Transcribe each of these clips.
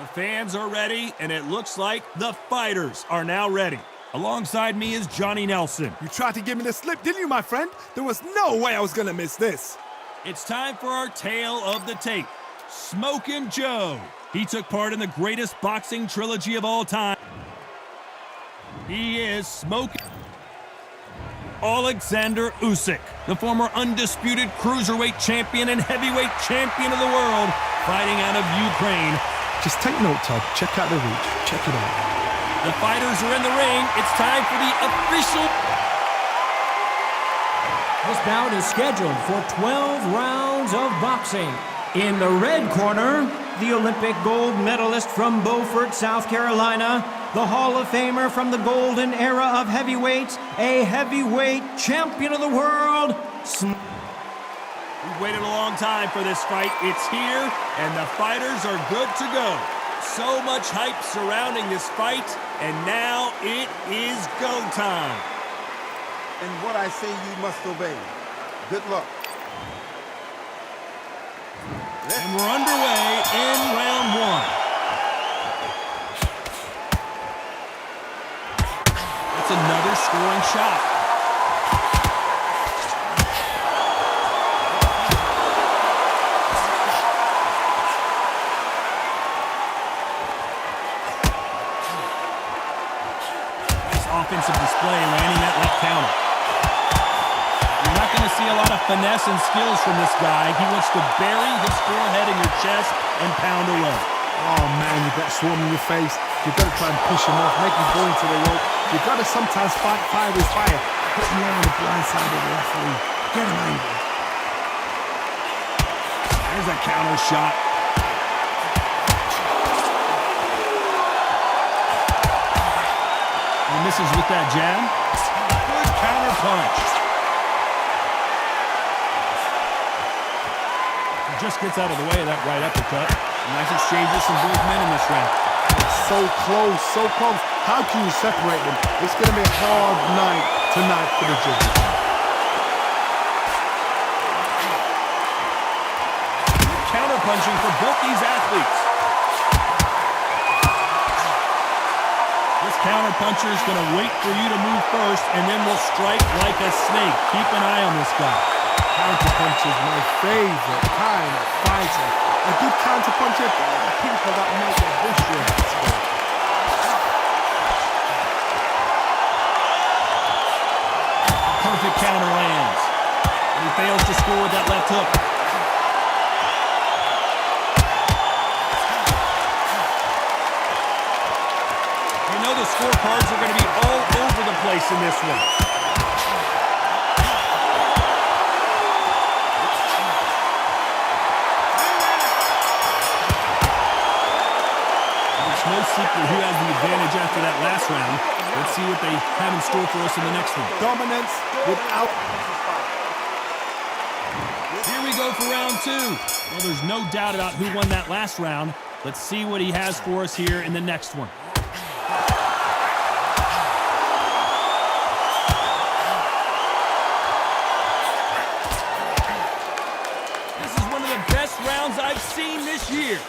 The fans are ready, and it looks like the fighters are now ready. Alongside me is Johnny Nelson. You tried to give me the slip, didn't you, my friend? There was no way I was gonna miss this. It's time for our tale of the tape. Smokin' Joe. He took part in the greatest boxing trilogy of all time. He is Smokin' Oleksander Usyk, the former undisputed cruiserweight champion and heavyweight champion of the world, fighting out of Ukraine. Just take note, Todd. Check out the reach. Check it out. The fighters are in the ring. It's time for the official. This bout is scheduled for 12 rounds of boxing. In the red corner, the Olympic gold medalist from Beaufort, South Carolina, the Hall of Famer from the golden era of heavyweights, a heavyweight champion of the world. We've waited a long time for this fight. It's here, and the fighters are good to go. So much hype surrounding this fight, and now it is go time. And what I say you must obey. Good luck. And we're underway in round one. That's another scoring shot. Nice offensive display, landing that left counter. You're not going to see a lot of finesse and skills from this guy. He wants to bury his forehead in your chest and pound away. Oh, man, you've got swarm in your face. You've got to try and push him off, make him go into the rope. You've got to sometimes fight fire with fire. Put him on the blind side of the referee. Get him angry. There's a counter shot. He misses with that jab. Good counter punch. Just gets out of the way of that right uppercut. Nice exchanges from both men in this round. So close, so close. How can you separate them? It's going to be a hard night tonight for the judges. Counter punching for both these athletes. This counter puncher is going to wait for you to move first, and then will strike like a snake. Keep an eye on this guy. Counterpunch is my favorite kind of fighter. A good counterpuncher, they're the people that make a history of this sport. Perfect counter lands. And he fails to score with that left hook. You know the scorecards are going to be all over the place in this one. No secret who has the advantage after that last round. Let's see what they have in store for us in the next one. Dominance without... Here we go for round two. Well, there's no doubt about who won that last round. Let's see what he has for us here in the next one. This is one of the best rounds I've seen this year.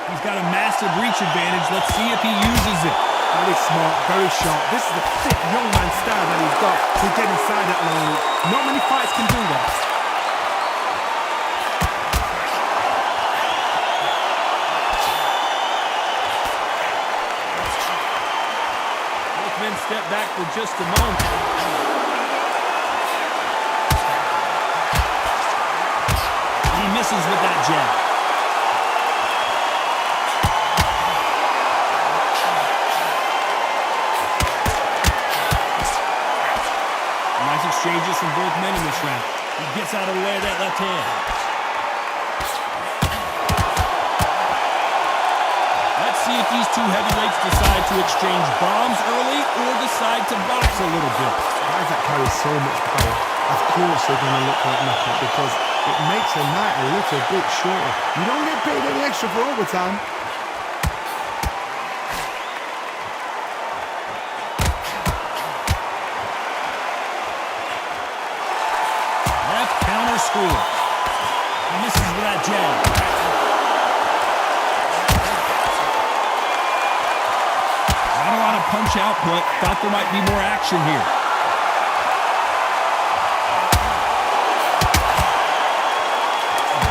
He's got a massive reach advantage. Let's see if he uses it. Very smart, very sharp. This is the thick young man style that he's got to get inside that long loop. Not many fights can do that. Both men step back for just a moment. He misses with that jab. Exchanges from both men in this round. He gets out of the way of that left hand. Let's see if these two heavyweights decide to exchange bombs early or decide to box a little bit. Guys that carry so much power, of course they're going to look like knockout because it makes a night a little bit shorter. You don't get paid any extra for overtime. Score. jab. Not a lot of punch output. Thought there might be more action here.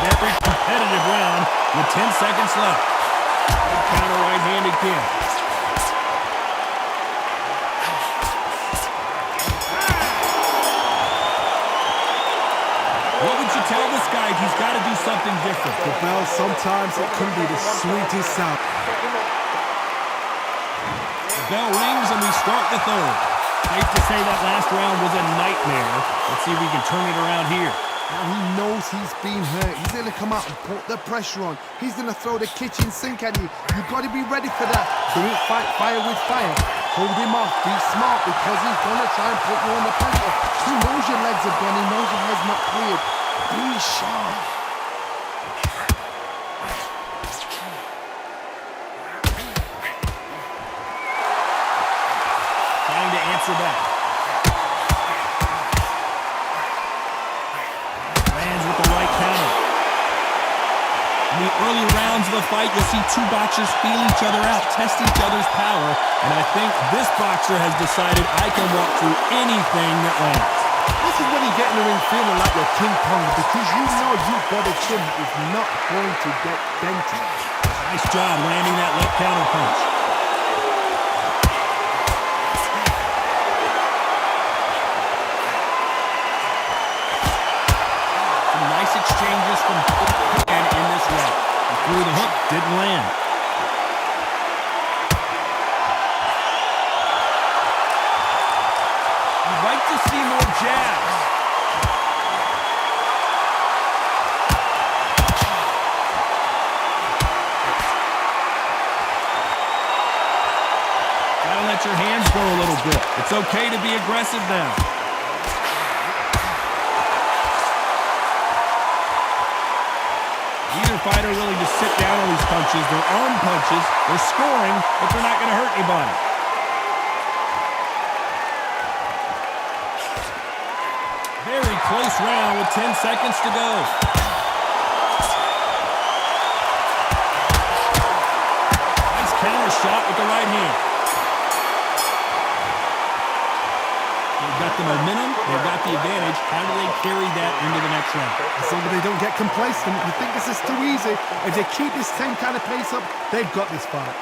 Very competitive round with 10 seconds left. Good counter right-handed kick. What would you tell this guy? He's got to do something different. The bell, sometimes it can be the sweetest sound. The bell rings and we start the third. Safe to say that last round was a nightmare. Let's see if we can turn it around here. Now he knows he's been hurt. He's going to come out and put the pressure on. He's going to throw the kitchen sink at you. You've got to be ready for that. Don't fight fire with fire. Hold him off. Be smart because he's going to try and put you under pressure. He knows your legs are gone. He knows your head's not cleared. Be sharp. Trying to answer back. With the right counter. In the early rounds of the fight, you'll see two boxers feel each other out, test each other's power, and I think this boxer has decided I can walk through anything that lands. This is when you get in the ring feeling like you're King Kong because you know you've got a chin that is not going to get dented. Nice job landing that left counter punch. Exchanges from hook and in this round. He threw the hook, didn't land. You'd like to see more jabs. Gotta let your hands go a little bit. It's okay to be aggressive now. Neither fighter willing to sit down on these punches. They're arm punches. They're scoring, but they're not going to hurt anybody. Very close round with 10 seconds to go. Nice counter shot with the right hand. They've got the momentum, they've got the advantage. How do they carry that into the next round? As long as they don't get complacent, you think this is too easy. If they keep this same kind of pace up, they've got this fight.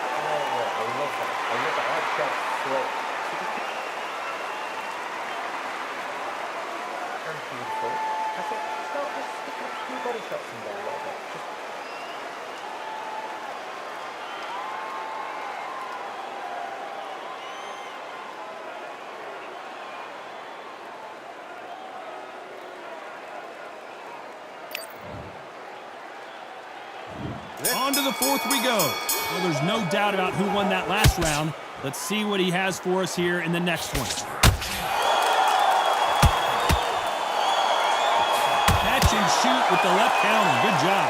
On to the fourth we go. Well, there's no doubt about who won that last round. Let's see what he has for us here in the next one. Catch and shoot with the left counter. Good job.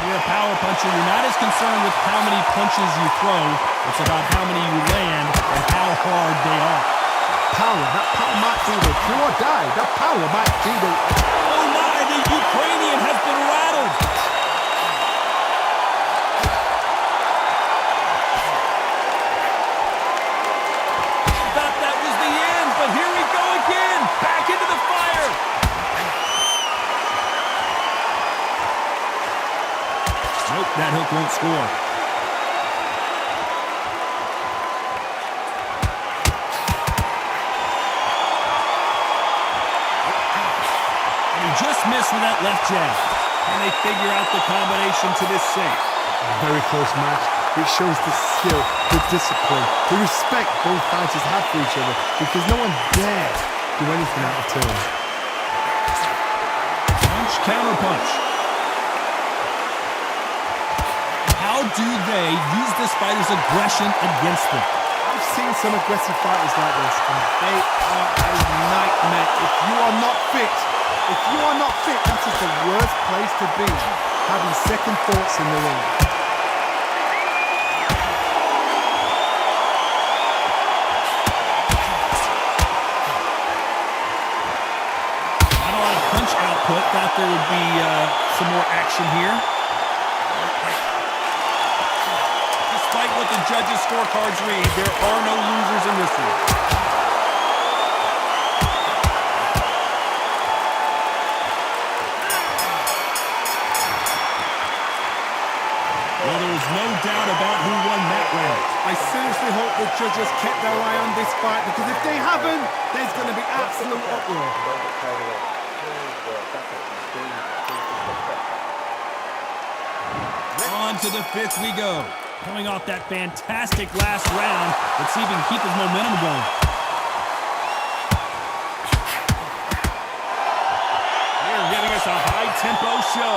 You're a power puncher. You're not as concerned with how many punches you throw. It's about how many you land and how hard they are. That power might do the do or die. That power might do the... Oh my, the Ukrainian has been rattled. Thought that was the end, but here we go again. Back into the fire. Nope, that hook won't score. Just missed with that left jab. And they figure out the combination to this safe. A very close match. It shows the skill, the discipline, the respect both fighters have for each other because no one dares do anything out of turn. Punch, counter punch. How do they use this fighter's aggression against them? I've seen some aggressive fighters like this and they are a nightmare. If you are not fit, that is the worst place to be, having second thoughts in the ring. Not a lot of put. Thought there would be some more action here. Despite what the judges' scorecards read, there are no losers in this one. Well, there was no doubt about who won that round. I seriously hope the judges kept their eye on this fight, because if they haven't, there's going to be absolute uproar. On to the fifth we go. Coming off that fantastic last round, let's see if he can keep his momentum going. They're giving us a high-tempo show.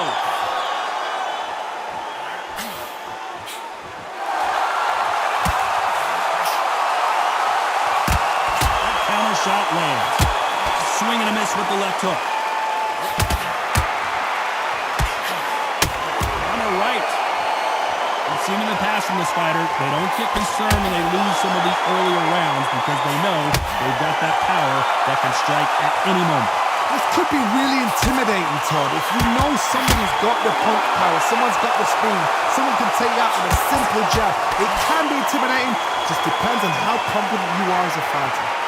That counter shot lands. Swing and a miss with the left hook. On the right. We've seen in the past from this fighter, they don't get concerned when they lose some of these earlier rounds because they know they've got that power that can strike at any moment. This could be really intimidating, Todd. If you know somebody's got the punch power, someone's got the speed, someone can take you out with a simple jab. It can be intimidating, just depends on how confident you are as a fighter.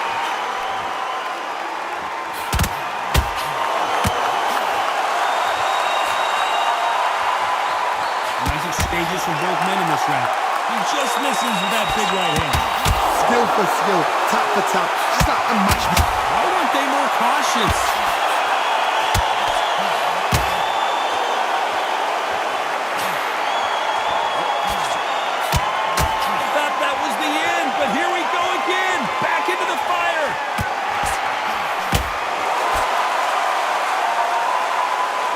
Exchanges from both men in this round. He just misses with that big right hand. Skill for skill, tap for tap, just like a match. Why weren't they more cautious? I thought that was the end, but here we go again. Back into the fire.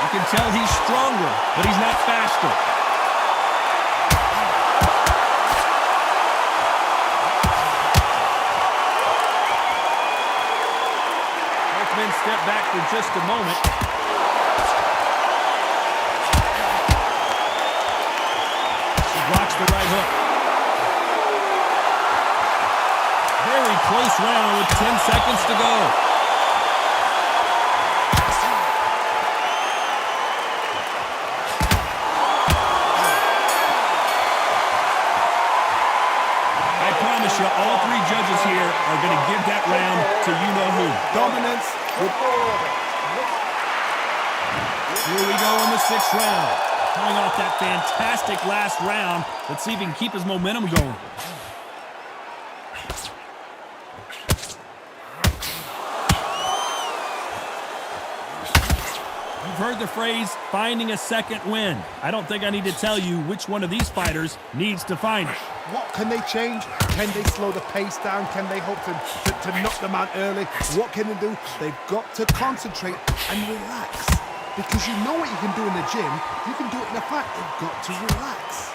You can tell he's stronger, but he's not faster. Men step back for just a moment. She blocks the right hook. Very close round with 10 seconds to go. I promise you, all three judges here are going to give that round to you-know-who. Dominance. Here we go in the sixth round. Coming off that fantastic last round, let's see if he can keep his momentum going. You've heard the phrase, finding a second win. I don't think I need to tell you which one of these fighters needs to find it. What can they change? Can they slow the pace down? Can they hope to knock them out early? What can they do? They've got to concentrate and relax. Because you know what you can do in the gym, you can do it in a fight. They've got to relax.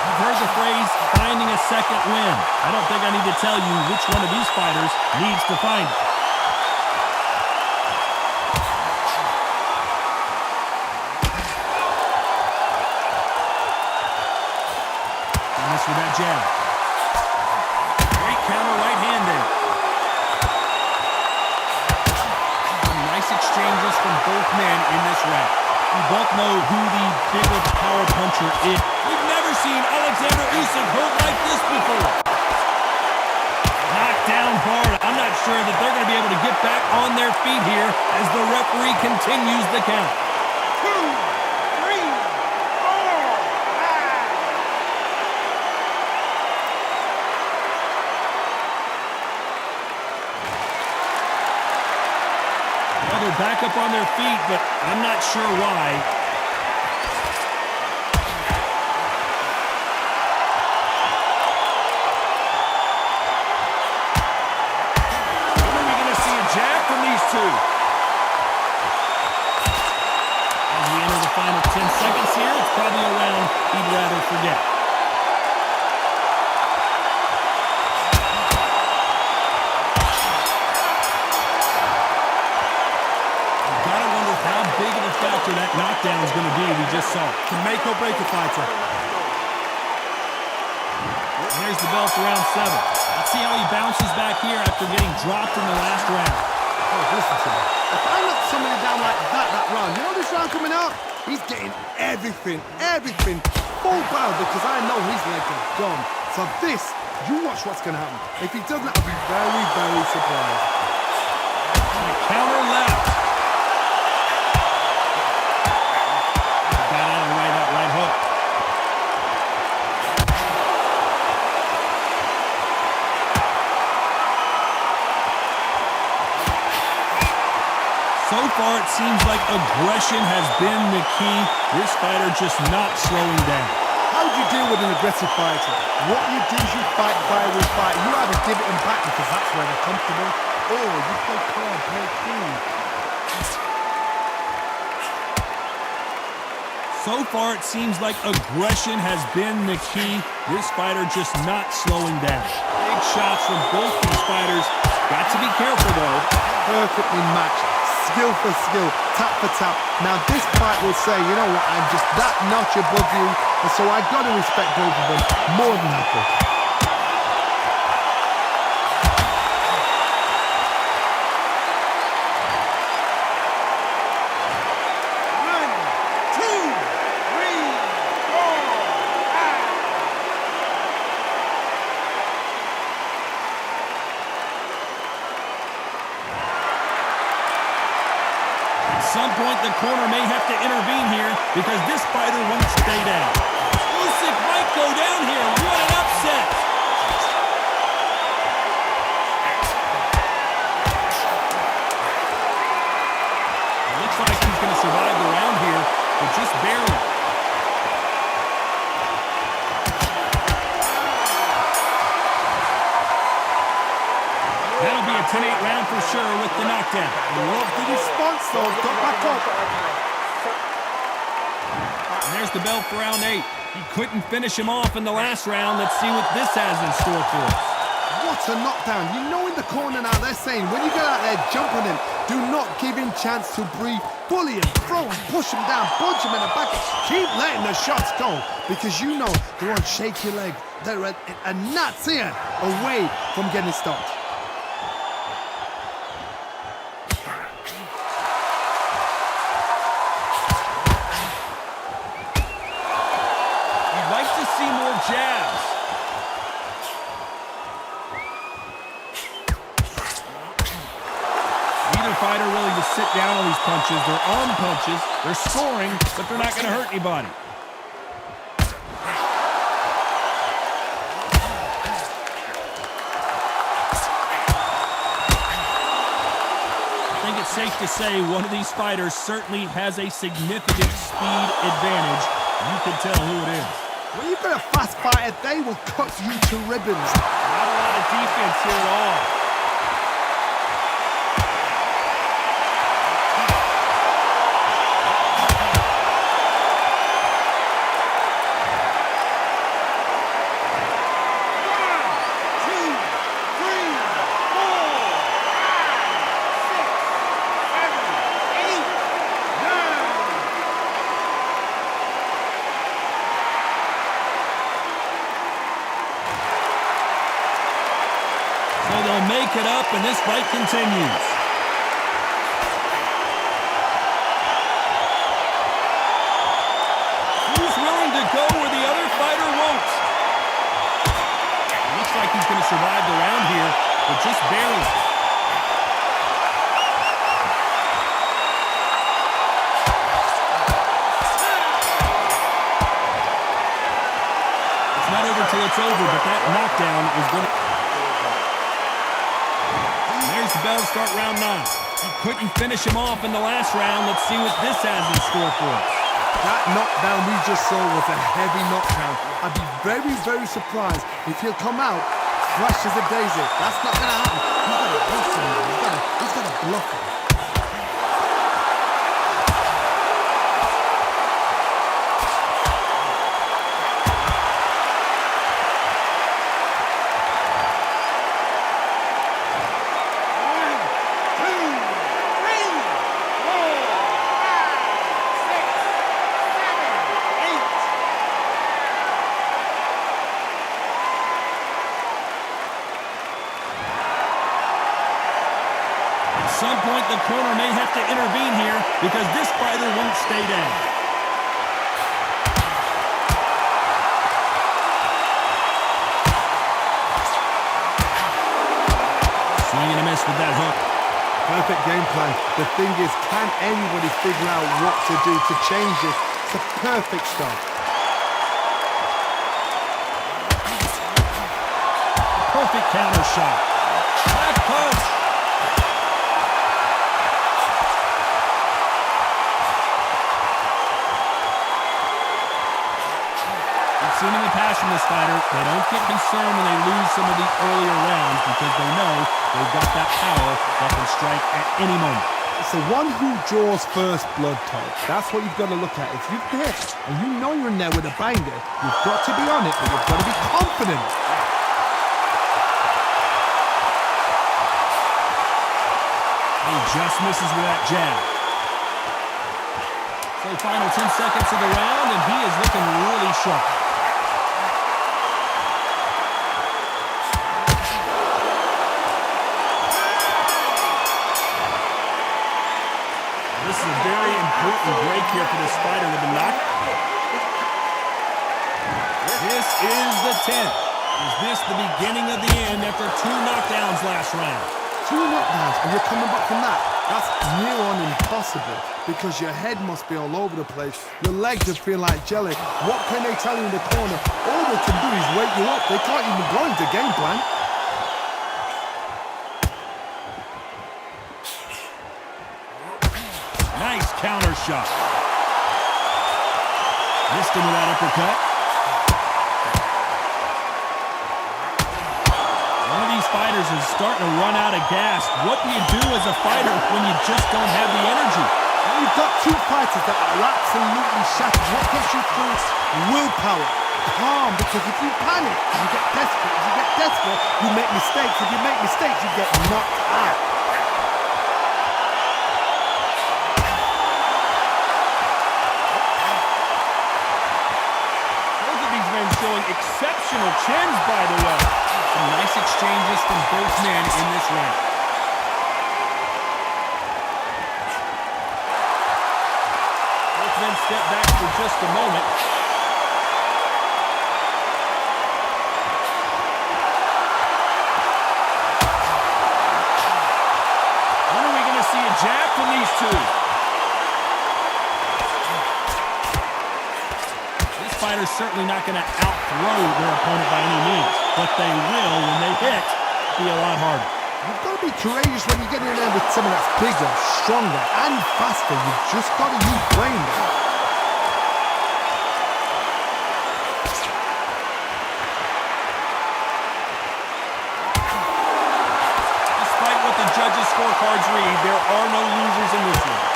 You've heard the phrase, finding a second win. I don't think I need to tell you which one of these fighters needs to find it. With that jab. Great counter right hand there. Some nice exchanges from both men in this round. We both know who the bigger power puncher is. We've never seen Oleksander Usyk hurt like this before. Knocked down hard. I'm not sure that they're going to be able to get back on their feet here as the referee continues the count. 2, 3, 4, 5. Well, they're back up on their feet, but I'm not sure why. When are we going to see a jab from these two? As we enter the final 10 seconds here, it's probably a round he'd rather forget. Factor that knockdown is going to be, we just saw. To make or break a fighter. And there's the bell for round 7. Let's see how he bounces back here after getting dropped in the last round. Oh, listen to me. If I knock somebody down like that round, you know this round coming up? He's getting everything full barrel because I know his legs are gone. So this, you watch what's going to happen. If he doesn't, I'll be very, very surprised. Counter left. Got out of the way, that right hook. So far, it seems like aggression has been the key. This fighter just not slowing down. How do you deal with an aggressive fighter? What you do is you fight fire with fire. You either give it them back because that's where they're comfortable, or you play calm, play cool. So far, it seems like aggression has been the key. This fighter just not slowing down. Big shots from both these fighters. Got to be careful, though. Perfectly matched. Skill for skill, tap for tap. Now this fight will say, you know what, I'm just that notch above you, and so I got to respect both of them more than happy. At some point, the corner may have to intervene here because this fighter won't stay down. Usyk might go down here. What an upset! It looks like he's going to survive the round here, but just barely. That'll be a 10-8 round for sure with the knockdown. Love the response though, got back up. And there's the bell for round 8. He couldn't finish him off in the last round. Let's see what this has in store for us. What a knockdown. You know in the corner now they're saying when you get out there jumping him, do not give him chance to breathe. Bully him, throw him, push him down, punch him in the back. Keep letting the shots go because you know they're on shaky leg. They're a nuts here away from getting stopped. See more jabs. Neither fighter willing to sit down on these punches. They're arm punches. They're scoring, but they're not going to hurt anybody. I think it's safe to say one of these fighters certainly has a significant speed advantage. You can tell who it is. When you've got a fast fighter, they will cut you to ribbons. Not a lot of defense here at all. They'll make it up, and this fight continues. Who's willing to go where the other fighter won't? Looks like he's going to survive the round here, but just barely. It's not over till it's over, but that knockdown is going to... There's the bell to start round 9. He couldn't finish him off in the last round. Let's see what this has in store for us. That knockdown we just saw was a heavy knockdown. I'd be very, very surprised if he'll come out fresh as a daisy. That's not going to happen. He's got to bluff him. He's got to bluff him. some point, the corner may have to intervene here because this fighter won't stay down. Swing and a miss with that hook. Perfect game plan. The thing is, can anybody figure out what to do to change this? It's a perfect start. Perfect counter shot. Back punch. We've seen in the past from this fighter, they don't get concerned when they lose some of the earlier rounds because they know they've got that power that can strike at any moment. It's the one who draws first blood, Todd. That's what you've got to look at. If you've hit and you know you're in there with a banger, you've got to be on it, but you've got to be confident. He just misses with that jab. So final 10 seconds of the round, and he is looking really sharp. This is a very important break here for this fighter with the knock. This is the 10th. Is this the beginning of the end after 2 knockdowns last round? 2 knockdowns and you're coming back from that. That's near on impossible because your head must be all over the place. Your legs would feel like jelly. What can they tell you in the corner? All they can do is wake you up. They can't even go into game plan. Nice counter shot. Missed him with that uppercut. One of these fighters is starting to run out of gas. What do you do as a fighter when you just don't have the energy? And you've got 2 fighters that are absolutely shattered. What gets you through is willpower. Calm, because if you panic, you get desperate. If you get desperate, you make mistakes. If you make mistakes, you get knocked out. Showing exceptional chins, by the way. Some nice exchanges from both men in this round. Both men step back for just a moment. When are we going to see a jab from these two? Fighters certainly not going to outthrow their opponent by any means, but they will, when they hit, be a lot harder. You've got to be courageous when you get in there with someone that's bigger, stronger, and faster. You've just got to use brain there. Despite what the judges' scorecards read, there are no losers in this one.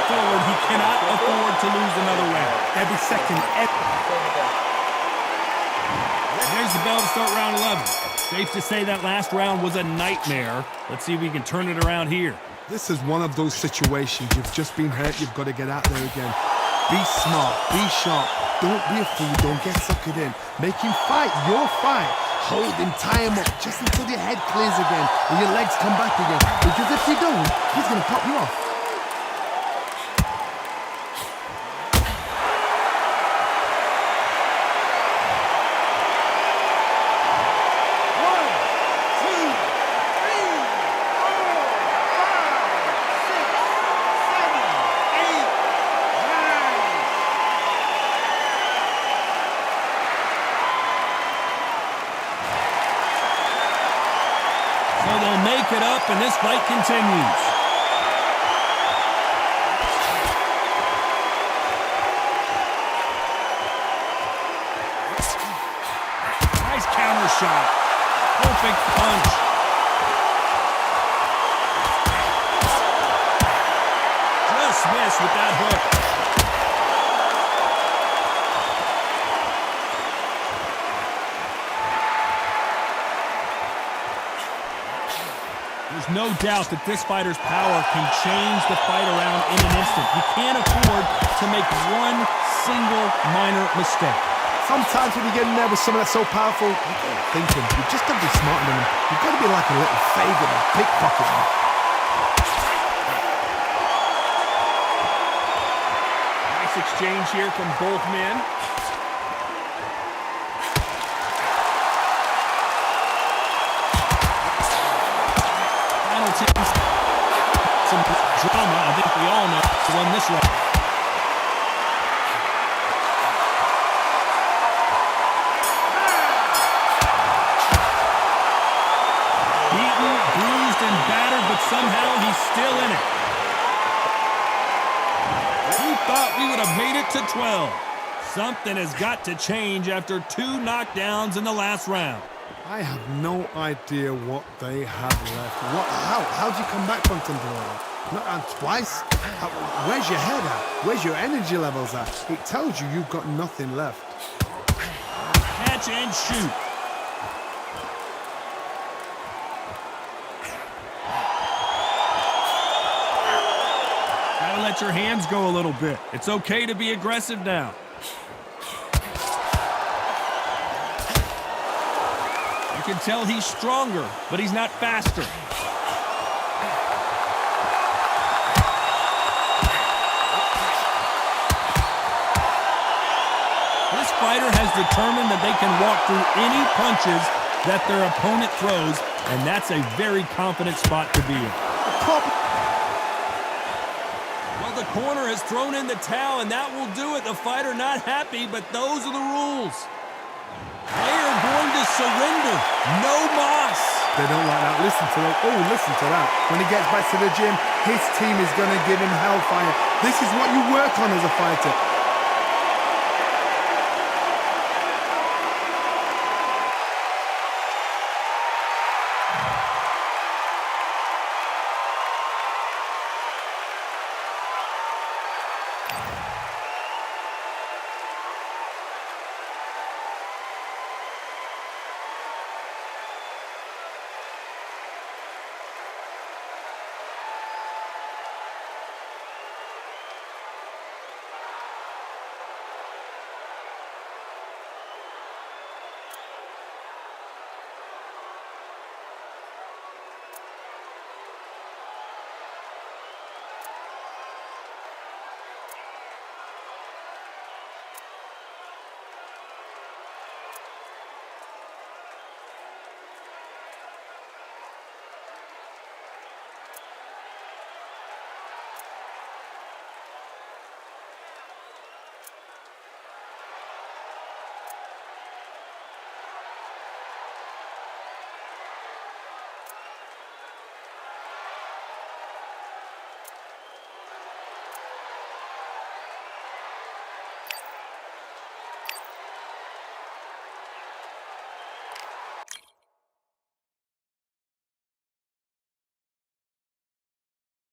Forward, he cannot afford to lose another round. Every second. There's the bell to start round 11. Safe to say that last round was a nightmare. Let's see if we can turn it around here. This is one of those situations. You've just been hurt. You've got to get out there again. Be smart. Be sharp. Don't be a fool. Don't get suckered in. Make him fight your fight. Hold him, tie him up, just until your head clears again and your legs come back again. Because if you don't, he's going to pop you off. It up and this fight continues. Nice counter shot. Perfect punch. Just missed with that hook. There's no doubt that this fighter's power can change the fight around in an instant. You can't afford to make one single minor mistake. Sometimes when you get in there with someone that's so powerful, you get thinking, you've just got to be smarter than them. You've got to be like a little faggot and pickpocket them. Nice exchange here from both men. Final 10 seconds. Some drama, I think we all know, to win this round. Somehow he's still in it. Who thought we would have made it to 12? Something has got to change after 2 knockdowns in the last round. I have no idea what they have left. How do you come back from something like that? Not twice? Where's your head at? Where's your energy levels at? It tells you you've got nothing left. Catch and shoot. Let your hands go a little bit. It's okay to be aggressive now. You can tell he's stronger, but he's not faster. This fighter has determined that they can walk through any punches that their opponent throws, and that's a very confident spot to be in. The corner has thrown in the towel, and that will do it. The fighter not happy, but those are the rules. They are going to surrender. No mas. They don't like that. Listen to that. Oh, listen to that. When he gets back to the gym, his team is going to give him hellfire. This is what you work on as a fighter.